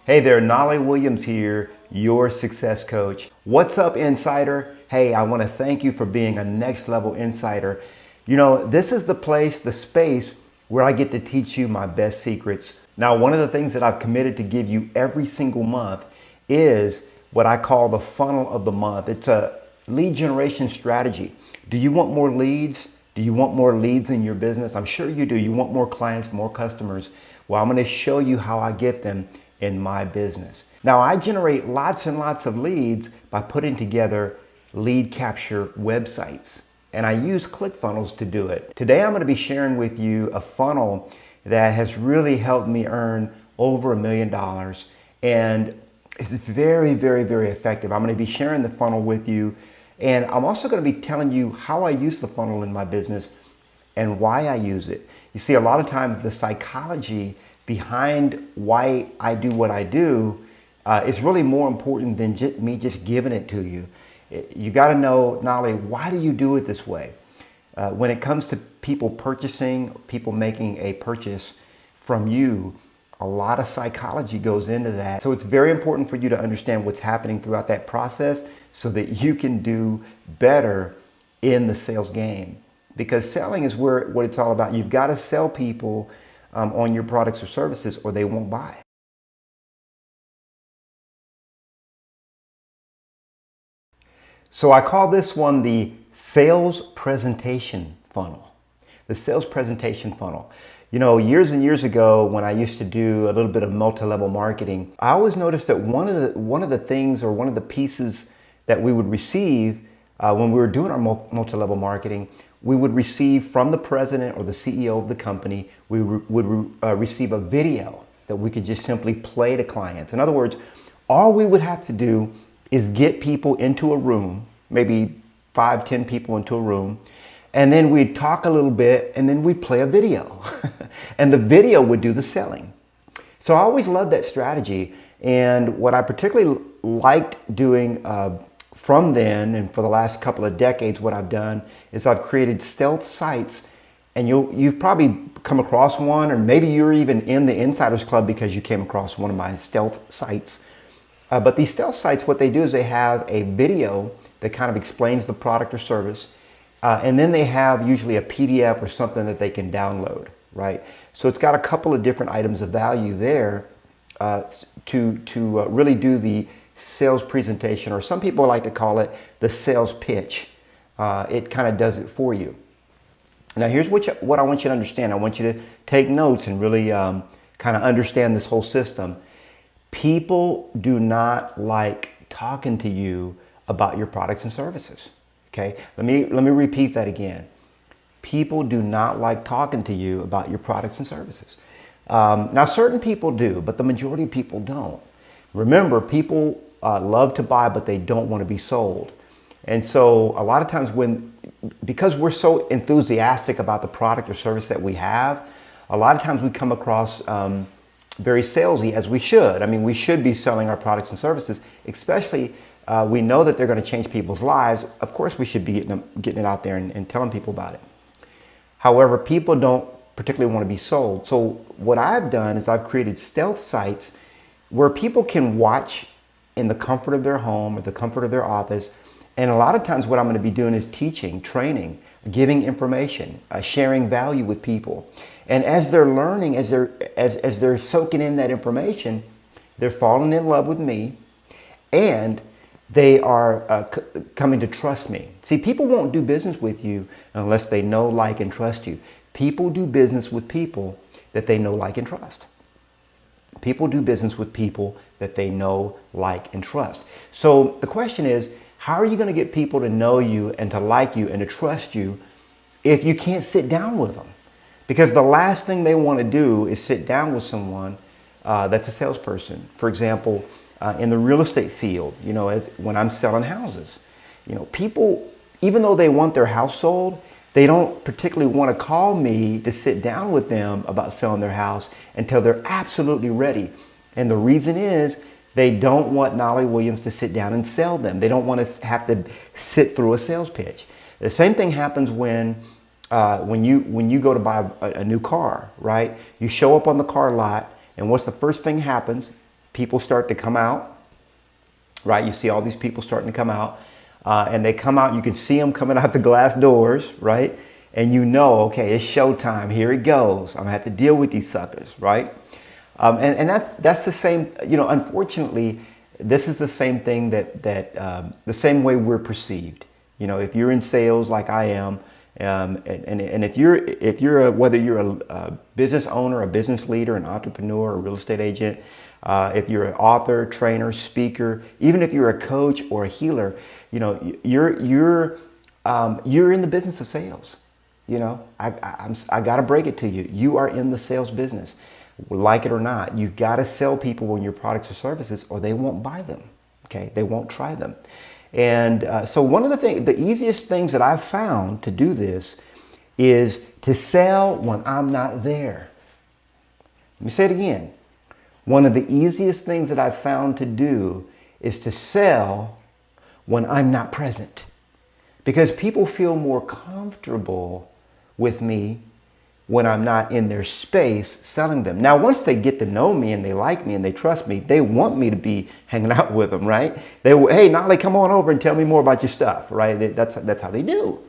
Hey there, Nolly Williams here, your success coach. What's up, Insider? Hey, I want to thank you for being a next level insider. You know, this is the place, the space where I get to teach you my best secrets. Now, one of the things that I've committed to give you every single month is what I call the funnel of the month. It's a lead generation strategy. Do you want more leads? Do you want more leads in your business? I'm sure you do. You want more clients, more customers. Well, I'm going to show you how I get them in my business. Now, I generate lots and lots of leads by putting together lead capture websites, and I use Clickfunnels to do it. Today, I'm going to be sharing with you a funnel that has really helped me earn over $1 million, and it's very, very, very effective. I'm going to be sharing the funnel with you, and I'm also going to be telling you how I use the funnel in my business and why I use it. You see, a lot of times the psychology behind why I do what I do is really more important than me just giving it to you. You got to know, not only why do you do it this way? When it comes to people purchasing, people making a purchase from you, a lot of psychology goes into that. So it's very important for you to understand what's happening throughout that process so that you can do better in the sales game. Because selling is what it's all about. You've got to sell people on your products or services or they won't buy. So I call this one the sales presentation funnel. The sales presentation funnel. You know, years and years ago when I used to do a little bit of multi-level marketing, I always noticed that one of the things or one of the pieces that we would receive when we were doing our multi-level marketing, we would receive from the president or the CEO of the company, we would receive a video that we could just simply play to clients. In other words, all we would have to do is get people into a room, maybe 5-10 people into a room, and then we'd talk a little bit and then we'd play a video. And the video would do the selling. So I always loved that strategy. And what I particularly liked doing from then and for the last couple of decades, what I've done is I've created stealth sites, and you've probably come across one, or maybe you're even in the Insiders Club because you came across one of my stealth sites. But these stealth sites, what they do is they have a video that kind of explains the product or service, and then they have usually a PDF or something that they can download, right? So it's got a couple of different items of value there to really do the sales presentation, or some people like to call it the sales pitch. It kind of does it for you. Now here's what I want you to understand. I want you to take notes and really kind of understand this whole system. People do not like talking to you about your products and services. Okay, let me repeat that again. People do not like talking to you about your products and services. Now certain people do, but the majority of people don't. Remember, people love to buy, but they don't want to be sold. And so a lot of times because we're so enthusiastic about the product or service that we have, a lot of times we come across very salesy, as we should. I mean, we should be selling our products and services, especially we know that they're going to change people's lives. Of course, we should be getting it out there and telling people about it. However, people don't particularly want to be sold. So what I've done is I've created stealth sites where people can watch in the comfort of their home or the comfort of their office. And a lot of times what I'm going to be doing is teaching, training, giving information, sharing value with people. And as they're learning, as they're soaking in that information, they're falling in love with me, and they are coming to trust me. See, people won't do business with you unless they know, like, and trust you. People do business with people that they know, like, and trust. People do business with people that they know, like, and trust. So the question is, how are you going to get people to know you and to like you and to trust you if you can't sit down with them? Because the last thing they want to do is sit down with someone that's a salesperson. For example, in the real estate field, you know, when I'm selling houses, you know, people, even though they want their house sold, they don't particularly want to call me to sit down with them about selling their house until they're absolutely ready. And the reason is they don't want Nolly Williams to sit down and sell them. They don't want to have to sit through a sales pitch. The same thing happens when you go to buy a new car, right? You show up on the car lot, and what's the first thing happens? people start to come out, right? You see all these people starting to come out, and they come out, you can see them coming out the glass doors, right? And you know, okay, it's showtime, here it goes. I'm gonna have to deal with these suckers, right? And that's the same, you know, unfortunately, this is the same thing the same way we're perceived. You know, if you're in sales like I am, and if you're whether you're a business owner, a business leader, an entrepreneur, a real estate agent, if you're an author, trainer, speaker, even if you're a coach or a healer, you know, you're in the business of sales. You know, I got to break it to you. You are in the sales business. Like it or not, you've got to sell people on your products or services or they won't buy them. Okay, they won't try them. And so one of the easiest things that I've found to do this is to sell when I'm not there. Let me say it again. One of the easiest things that I've found to do is to sell when I'm not present. Because people feel more comfortable with me when I'm not in their space selling them. Now, once they get to know me and they like me and they trust me, they want me to be hanging out with them, right? Hey, Nolly, come on over and tell me more about your stuff, right? That's how they do.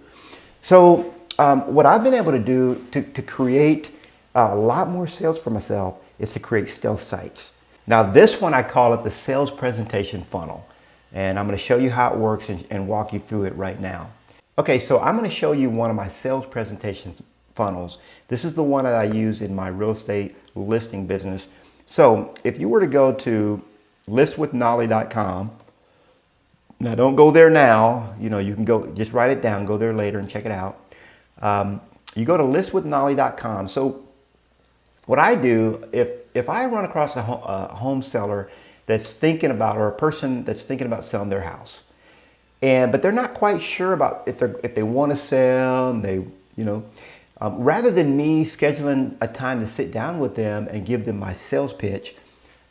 So what I've been able to do to create a lot more sales for myself is to create stealth sites. Now, this one, I call it the sales presentation funnel. And I'm going to show you how it works and walk you through it right now. Okay, so I'm going to show you one of my sales presentation funnels. This is the one that I use in my real estate listing business. So if you were to go to listwithnolly.com, now don't go there now, you know, you can go, just write it down, go there later and check it out. You go to listwithnolly.com. So what I do, if I run across a home seller that's thinking about, or a person that's thinking about selling their house, but they're not quite sure about if they want to sell, and they, you know, rather than me scheduling a time to sit down with them and give them my sales pitch,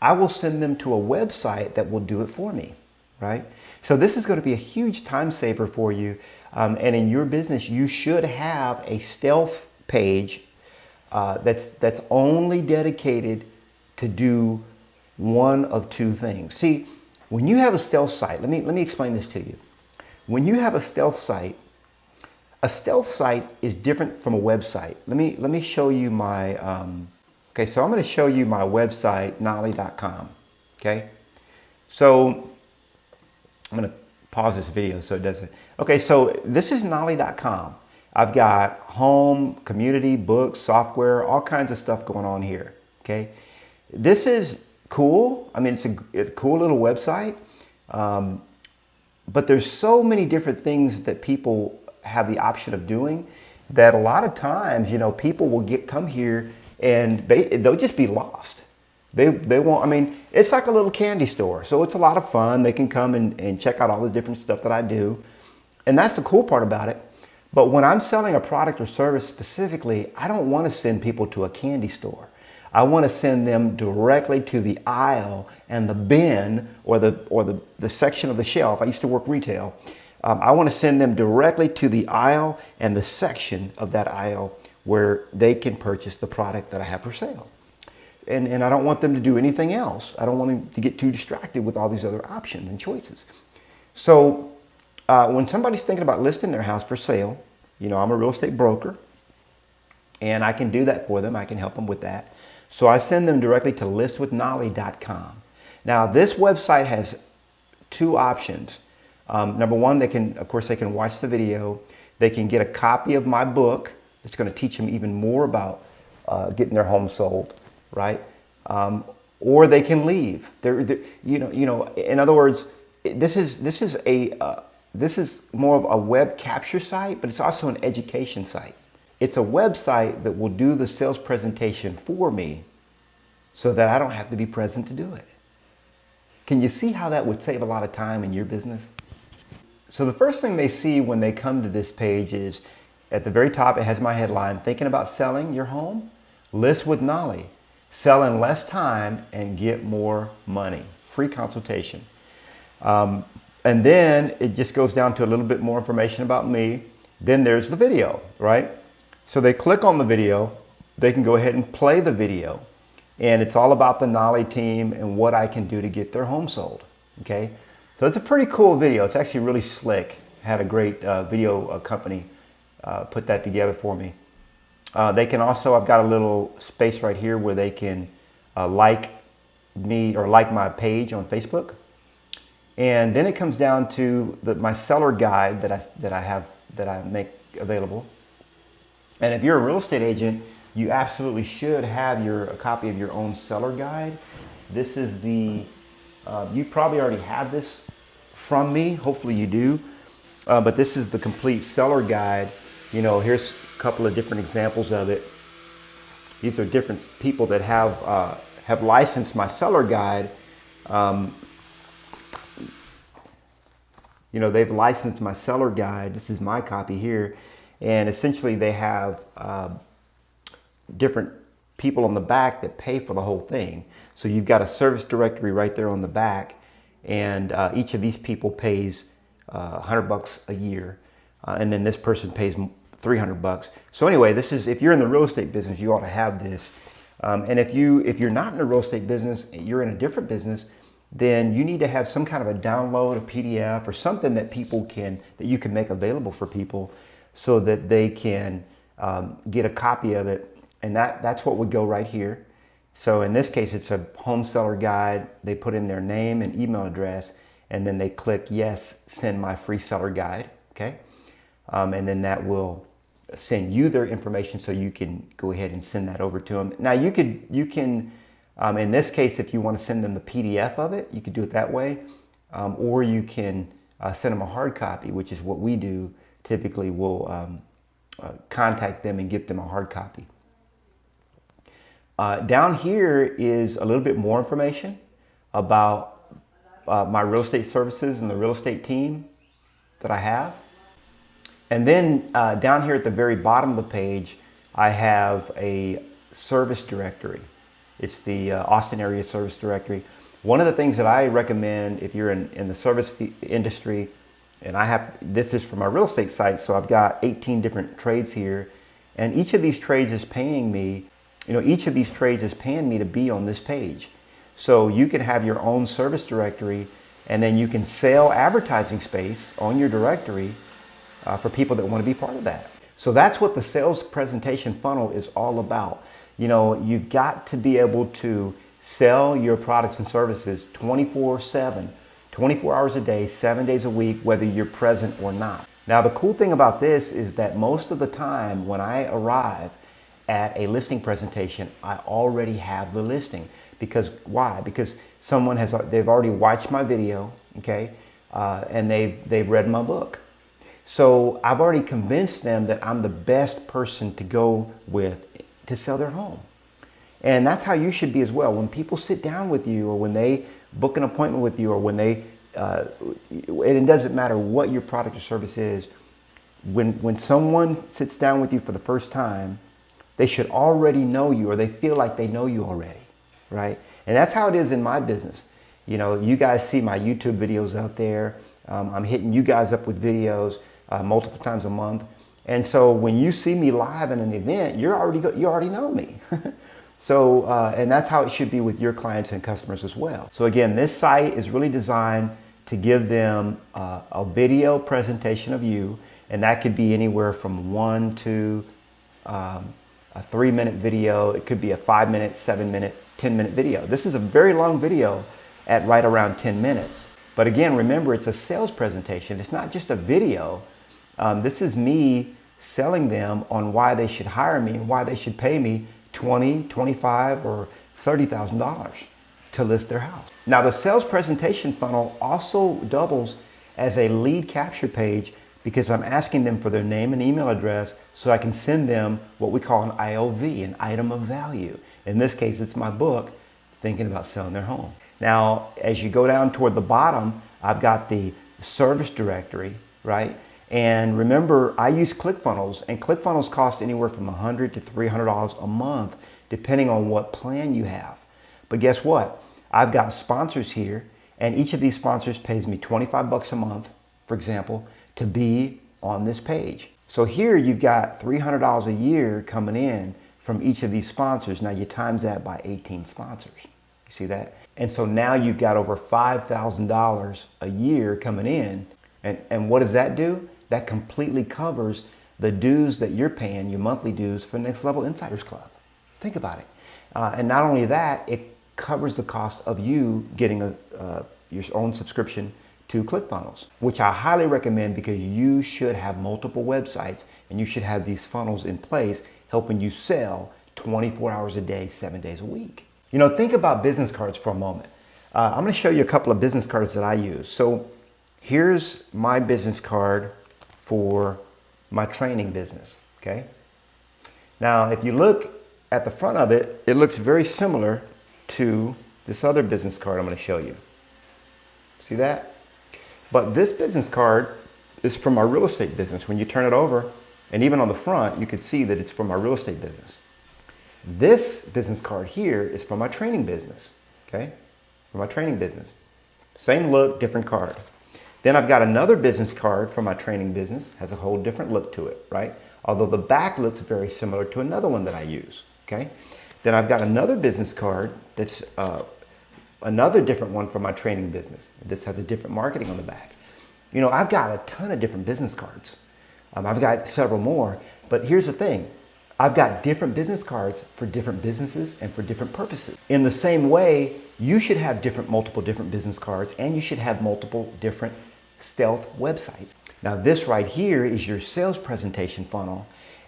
I will send them to a website that will do it for me, right? So this is going to be a huge time saver for you. And in your business, you should have a stealth page that's only dedicated to do one of two things. See, when you have a stealth site, let me explain this to you. When you have a stealth site is different from a website. Let me show you my, okay, so I'm going to show you my website, nolly.com, okay? So I'm going to pause this video so it doesn't, okay, so this is nolly.com. I've got home, community, books, software, all kinds of stuff going on here, okay? This is cool. I mean, it's a cool little website, but there's so many different things that people have the option of doing that a lot of times, you know, people will come here and they'll just be lost. They won't, I mean, it's like a little candy store. So it's a lot of fun. They can come and check out all the different stuff that I do. And that's the cool part about it. But when I'm selling a product or service specifically, I don't want to send people to a candy store. I want to send them directly to the aisle and the bin or the section of the shelf. I used to work retail. I want to send them directly to the aisle and the section of that aisle where they can purchase the product that I have for sale. And I don't want them to do anything else. I don't want them to get too distracted with all these other options and choices. So when somebody's thinking about listing their house for sale, you know, I'm a real estate broker and I can do that for them. I can help them with that. So I send them directly to listwithnolly.com. Now this website has two options. Number one, they can watch the video. They can get a copy of my book. It's going to teach them even more about getting their home sold, right? Or they can leave. In other words, this is more of a web capture site, but it's also an education site. It's a website that will do the sales presentation for me so that I don't have to be present to do it. Can you see how that would save a lot of time in your business? So the first thing they see when they come to this page is at the very top, it has my headline, Thinking About Selling Your Home? List with Nolly. Sell in less time and get more money. Free consultation. And then it just goes down to a little bit more information about me. Then there's the video, right? So they click on the video. They can go ahead and play the video. And it's all about the Nolly team and what I can do to get their home sold. Okay, so it's a pretty cool video. It's actually really slick. Had a great video company put that together for me. They can also, I've got a little space right here where they can like me or like my page on Facebook. And then it comes down to my seller guide that I make available. And if you're a real estate agent, you absolutely should have a copy of your own seller guide. This is the, you probably already have this from me. Hopefully you do. But this is the complete seller guide. You know, here's a couple of different examples of it. These are different people that have licensed my seller guide. You know, they've licensed my seller guide. This is my copy here. And essentially they have different people on the back that pay for the whole thing. So you've got a service directory right there on the back. And each of these people pays $100 a year. And then this person pays $300. So anyway, this is, if you're in the real estate business, you ought to have this. And if you're not in the real estate business, you're in a different business, then you need to have some kind of a download, a PDF, or something that that you can make available for people so that they can get a copy of it. And that's what would go right here. So in this case, it's a home seller guide. They put in their name and email address, and then they click yes, send my free seller guide. Okay. And then that will send you their information so you can go ahead and send that over to them. Now you can, in this case, if you want to send them the PDF of it, you could do it that way. Or you can send them a hard copy, which is what we do. Typically we'll contact them and get them a hard copy. Down here is a little bit more information about my real estate services and the real estate team that I have. And then down here at the very bottom of the page, I have a service directory. It's the Austin area service directory. One of the things that I recommend if you're in the service industry, and this is for my real estate site, so I've got 18 different trades here, and each of these trades is paying me, each of these trades is paying me to be on this page. So you can have your own service directory, and then you can sell advertising space on your directory for people that want to be part of that. So that's what the sales presentation funnel is all about. You've got to be able to sell your products and services 24/7, 24 hours a day, 7 days a week, whether you're present or not. Now, the cool thing about this is that most of the time when I arrive at a listing presentation, I already have the listing. Because why? Because they've already watched my video, okay, and they've read my book. So I've already convinced them that I'm the best person to go with to sell their home. And that's how you should be as well. When people sit down with you, or when they book an appointment with you, or when and it doesn't matter what your product or service is, when someone sits down with you for the first time, they should already know you, or they feel like they know you already, right? And that's how it is in my business. You guys see my YouTube videos out there. I'm hitting you guys up with videos multiple times a month. And so when you see me live in an event, you already know me. So, and that's how it should be with your clients and customers as well. So again, this site is really designed to give them a video presentation of you, and that could be anywhere from 1 to a 3-minute video. It could be a 5-minute, 7-minute, 10-minute video. This is a very long video at right around 10 minutes. But again, remember, it's a sales presentation. It's not just a video. This is me selling them on why they should hire me and why they should pay me $20,000, $25,000, or $30,000 to list their house. Now, the sales presentation funnel also doubles as a lead capture page because I'm asking them for their name and email address so I can send them what we call an IOV, an item of value. In this case, it's my book, Thinking About Selling Their Home. Now, as you go down toward the bottom, I've got the service directory, right? And remember, I use Clickfunnels, and Clickfunnels cost anywhere from $100 to $300 a month, depending on what plan you have. But guess what? I've got sponsors here, and each of these sponsors pays me $25 a month, for example, to be on this page. So here you've got $300 a year coming in from each of these sponsors. Now you times that by 18 sponsors. You see that? And so now you've got over $5,000 a year coming in. And what does that do? That completely covers the dues that you're paying, your monthly dues for Next Level Insiders Club. Think about it. And not only that, it covers the cost of you getting your own subscription to Clickfunnels, which I highly recommend because you should have multiple websites and you should have these funnels in place helping you sell 24 hours a day, 7 days a week. You know, think about business cards for a moment. I'm going to show you a couple of business cards that I use. So here's my business card for my training business, okay? Now, if you look at the front of it, it looks very similar to this other business card I'm going to show you. See that? But this business card is from our real estate business. When you turn it over, and even on the front, you can see that it's from our real estate business. This business card here is from my training business, okay? From my training business. Same look, different card. Then I've got another business card from my training business, has a whole different look to it, right? Although the back looks very similar to another one that I use, okay? Then I've got another business card that's another different one from my training business. This has a different marketing on the back. You know, I've got a ton of different business cards. I've got several more, but here's the thing. I've got different business cards for different businesses and for different purposes. In the same way, you should have multiple different business cards, and you should have multiple different stealth websites. Now this right here is your sales presentation funnel,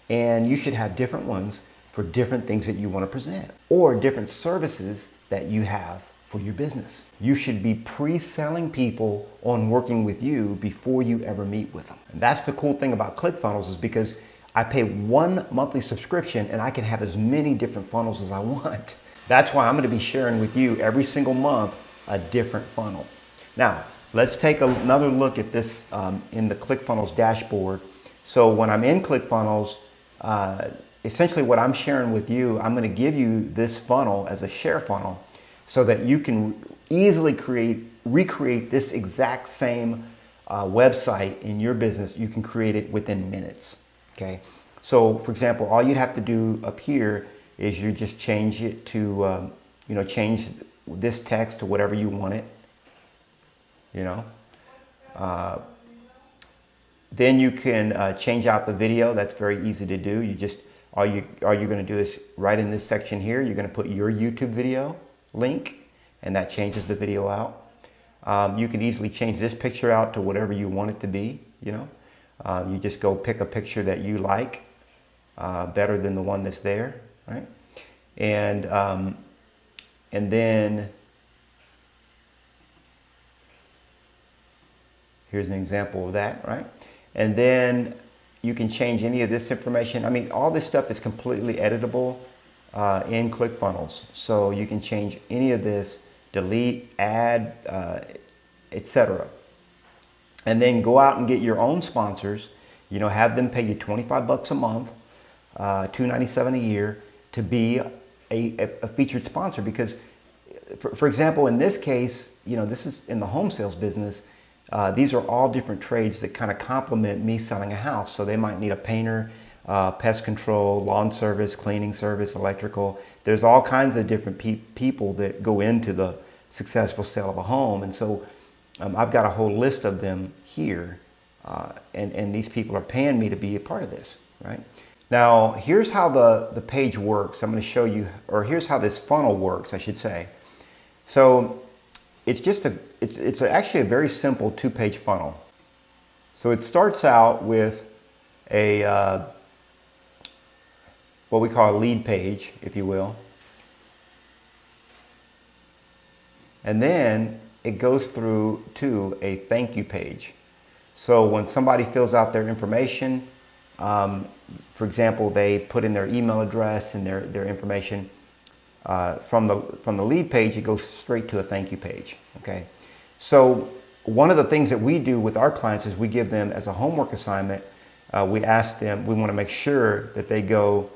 and you should have different ones for different things that you want to present or different services that you have for your business. You should be pre-selling people on working with you before you ever meet with them. And that's the cool thing about Clickfunnels, is because I pay one monthly subscription and I can have as many different funnels as I want. That's why I'm going to be sharing with you every single month a different funnel. Now, let's take another look at this in the Clickfunnels dashboard. So when I'm in Clickfunnels, essentially what I'm sharing with you, I'm going to give you this funnel as a share funnel so that you can easily recreate this exact same website in your business. You can create it within minutes. Okay. So for example, all you'd have to do up here is you just change it to, change this text to whatever you want it. Then you can change out the video. That's very easy to do. You just, all you're going to do is right in this section here, you're going to put your YouTube video link, and that changes the video out. You can easily change this picture out to whatever you want it to be. You just go pick a picture that you like better than the one that's there, right? And then here's an example of that, right? And then you can change any of this information. I mean, all this stuff is completely editable in Clickfunnels. So you can change any of this, delete, add, etc. And then go out and get your own sponsors. Have them pay you $25 a month, $297 a year to be a featured sponsor. Because, for example, in this case, this is in the home sales business. These are all different trades that kind of complement me selling a house. So they might need a painter, pest control, lawn service, cleaning service, electrical. There's all kinds of different people that go into the successful sale of a home. And so I've got a whole list of them here. And these people are paying me to be a part of this, right? Now, here's how the page works. I'm going to show you, or here's how this funnel works, I should say. So it's actually a very simple 2-page funnel. So it starts out with a what we call a lead page, if you will. And then it goes through to a thank you page. So when somebody fills out their information, for example, they put in their email address and their information, from the lead page, it goes straight to a thank you page. Okay. So one of the things that we do with our clients is we give them as a homework assignment. We ask them, we want to make sure that they go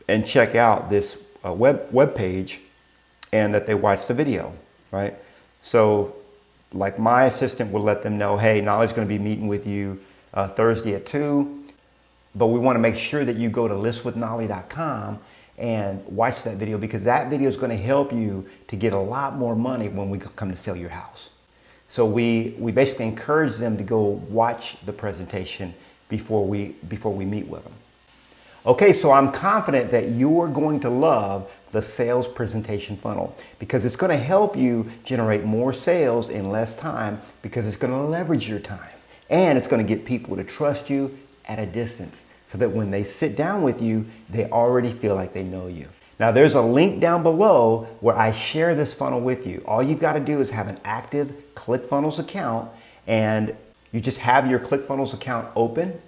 and check out this web page and that they watch the video, right? So like my assistant will let them know, hey, Nolly's going to be meeting with you Thursday at 2. But we want to make sure that you go to listwithnolly.com and watch that video, because that video is going to help you to get a lot more money when we come to sell your house. So we basically encourage them to go watch the presentation before we meet with them. Okay, so I'm confident that you're going to love the sales presentation funnel, because it's going to help you generate more sales in less time, because it's going to leverage your time, and it's going to get people to trust you at a distance, so that when they sit down with you, they already feel like they know you. Now, there's a link down below where I share this funnel with you. All you've got to do is have an active Clickfunnels account, and you just have your Clickfunnels account open.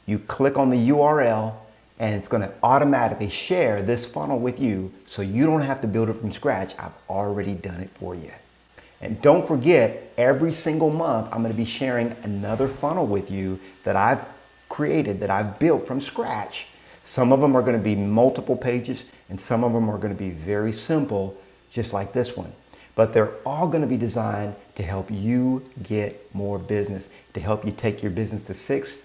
You click on the URL, and it's going to automatically share this funnel with you, so you don't have to build it from scratch. I've already done it for you. And don't forget, every single month, I'm going to be sharing another funnel with you that I've created, that I've built from scratch. Some of them are going to be multiple pages, and some of them are going to be very simple, just like this one. But they're all going to be designed to help you get more business, to help you take your business to 6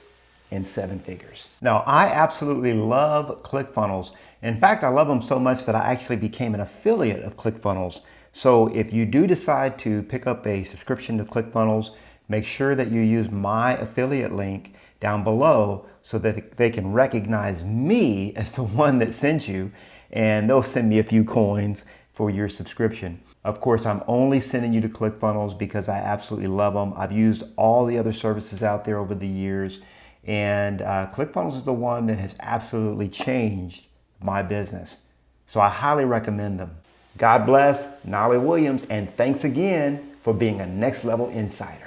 and 7 figures. Now, I absolutely love ClickFunnels. In fact, I love them so much that I actually became an affiliate of ClickFunnels. So if you do decide to pick up a subscription to ClickFunnels, make sure that you use my affiliate link down below, so that they can recognize me as the one that sent you, and they'll send me a few coins for your subscription. Of course, I'm only sending you to ClickFunnels because I absolutely love them. I've used all the other services out there over the years, and ClickFunnels is the one that has absolutely changed my business. So I highly recommend them. God bless, Nolly Williams, and thanks again for being a Next Level Insider.